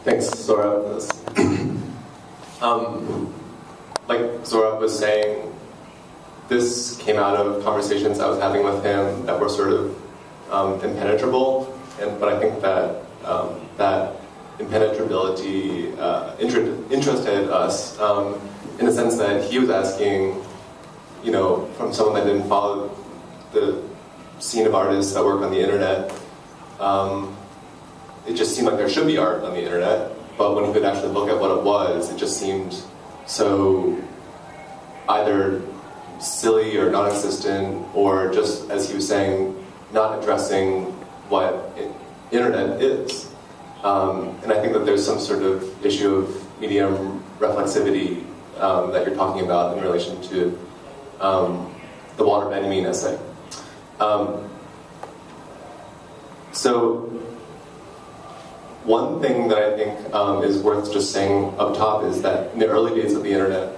Thanks, Sohrab, for this. Like Sohrab was saying, this came out of conversations I was having with him that were sort of impenetrable, but I think that that impenetrability interested us in the sense that he was asking, you know, from someone that didn't follow the scene of artists that work on the internet, it just seemed like there should be art on the internet, but when he could actually look at what it was, it just seemed so either silly or non-existent, or just, as he was saying, not addressing what internet is. And I think that there's some sort of issue of medium reflexivity that you're talking about in relation to the Walter Benjamin essay. So one thing that I think is worth just saying up top is that in the early days of the internet,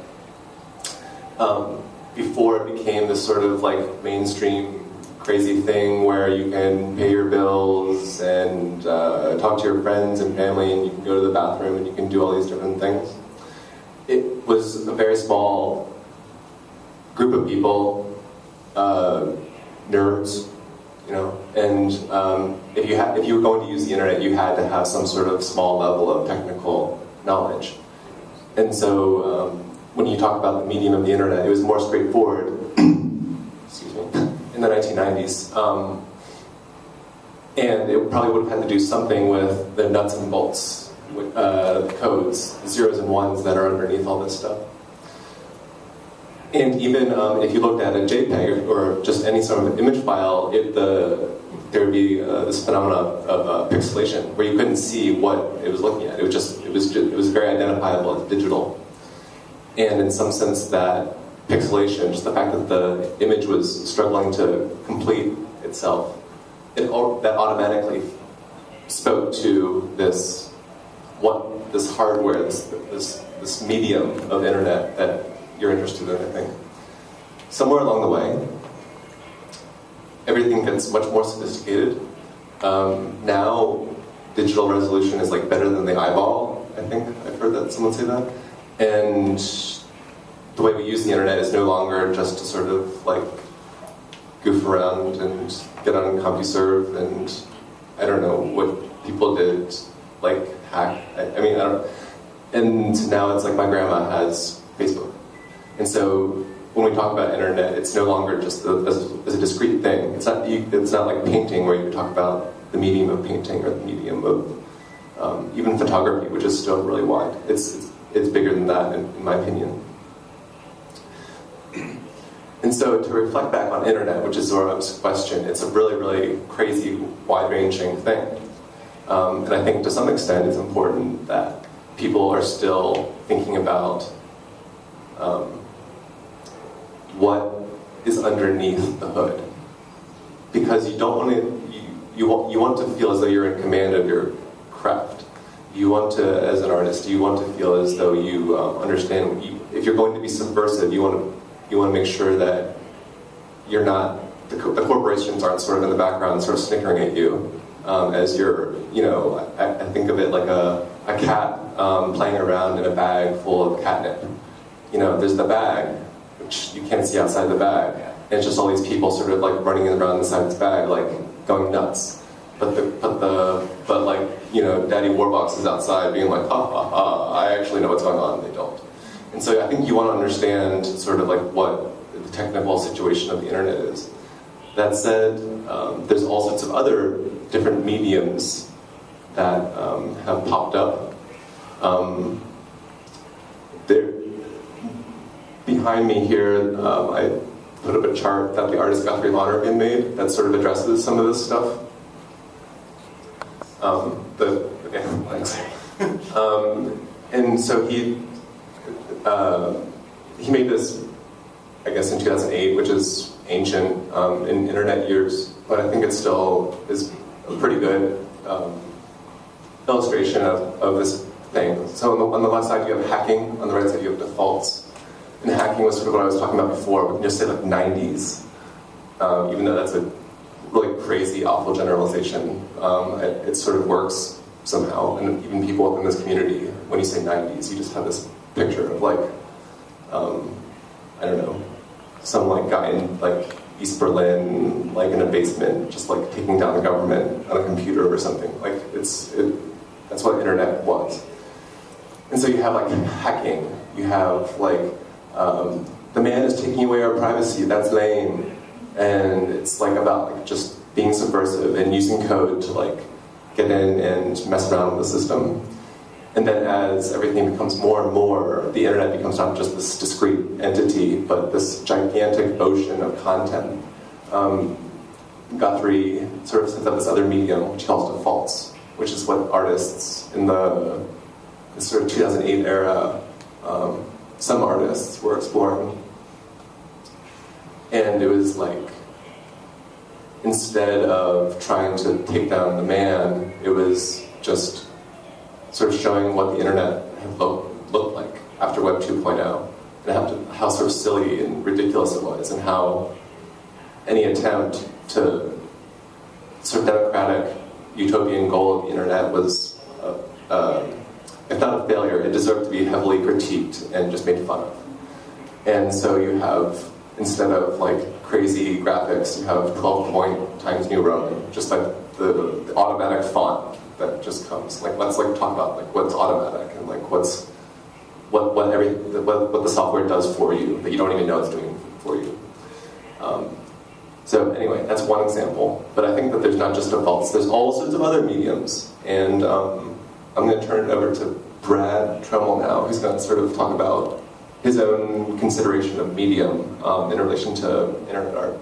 before it became this sort of like mainstream crazy thing where you can pay your bills and talk to your friends and family, and you can go to the bathroom and you can do all these different things, it was a very small group of people, nerds, you know, and if you were going to use the internet, you had to have some sort of small level of technical knowledge. And so when you talk about the medium of the internet, it was more straightforward excuse me, in the 1990s. And it probably would have had to do something with the nuts and bolts, the codes, the zeros and ones that are underneath all this stuff. And even if you looked at a JPEG or just any sort of image file, there would be this phenomenon of pixelation where you couldn't see what it was looking at. It was very identifiable as digital. And in some sense, that pixelation, just the fact that the image was struggling to complete itself, that automatically spoke to this hardware, this medium of internet that you're interested in, I think. Somewhere along the way, everything gets much more sophisticated. Now, digital resolution is like better than the eyeball, I think. I've heard that someone say that. And the way we use the internet is no longer just to sort of like goof around and get on CompuServe and I don't know what people did, like hack. I mean, I don't. And now it's like my grandma has Facebook. And so when we talk about internet, it's no longer just as a discrete thing. It's not like painting where you talk about the medium of painting or the medium of even photography, which is still really wide. It's bigger than that, in my opinion. And so to reflect back on internet, which is Sohrab's question, it's a really, really crazy, wide-ranging thing. And I think to some extent it's important that people are still thinking about what is underneath the hood. Because you don't want to, you want to feel as though you're in command of your craft. You want to, as an artist, you want to feel as though you understand, if you're going to be subversive, you want to make sure that you're not, the corporations aren't sort of in the background sort of snickering at you as you're, you know, I think of it like a cat playing around in a bag full of catnip. You know, there's the bag, which you can't see outside the bag, and it's just all these people sort of like running around inside this bag, like going nuts. But like, you know, Daddy Warbox is outside being like, ha ha ha, I actually know what's going on, and they don't. And so I think you want to understand sort of like what the technical situation of the internet is. That said, there's all sorts of other different mediums that have popped up. Behind me here, I put up a chart that the artist Guthrie Lonergan made that sort of addresses some of this stuff. Okay, thanks. And so he made this, I guess, in 2008, which is ancient in internet years, but I think it still is a pretty good illustration of this thing. So on the left side you have hacking, on the right side you have defaults. And hacking was sort of what I was talking about before. We can just say like 90s, even though that's a really crazy, awful generalization. It sort of works somehow, and even people within this community, when you say 90s, you just have this picture of like, I don't know, some like guy in like East Berlin, like in a basement, just like taking down the government on a computer or something. Like that's what internet was. And so you have like hacking, you have like, the man is taking away our privacy, that's lame. And it's like about like just being subversive and using code to like get in and mess around with the system. And then as everything becomes more and more, the internet becomes not just this discrete entity, but this gigantic ocean of content. Guthrie sort of sets up this other medium, which he calls defaults, which is what artists in the sort of 2008 era, some artists were exploring. And it was like, instead of trying to take down the man, it was just sort of showing what the internet had looked like after Web 2.0, and how sort of silly and ridiculous it was, and how any attempt to sort of democratic utopian goal of the internet was, if not a failure, it deserved to be heavily critiqued and just made fun of. And so you have, instead of like crazy graphics, you have 12-point Times New Roman, just like the automatic font that just comes. Like, let's like talk about like what's automatic and like what the software does for you that you don't even know it's doing for you. So anyway, that's one example. But I think that there's not just defaults, there's all sorts of other mediums. And I'm going to turn it over to Brad Troemel now, who's going to sort of talk about his own consideration of medium in relation to internet art.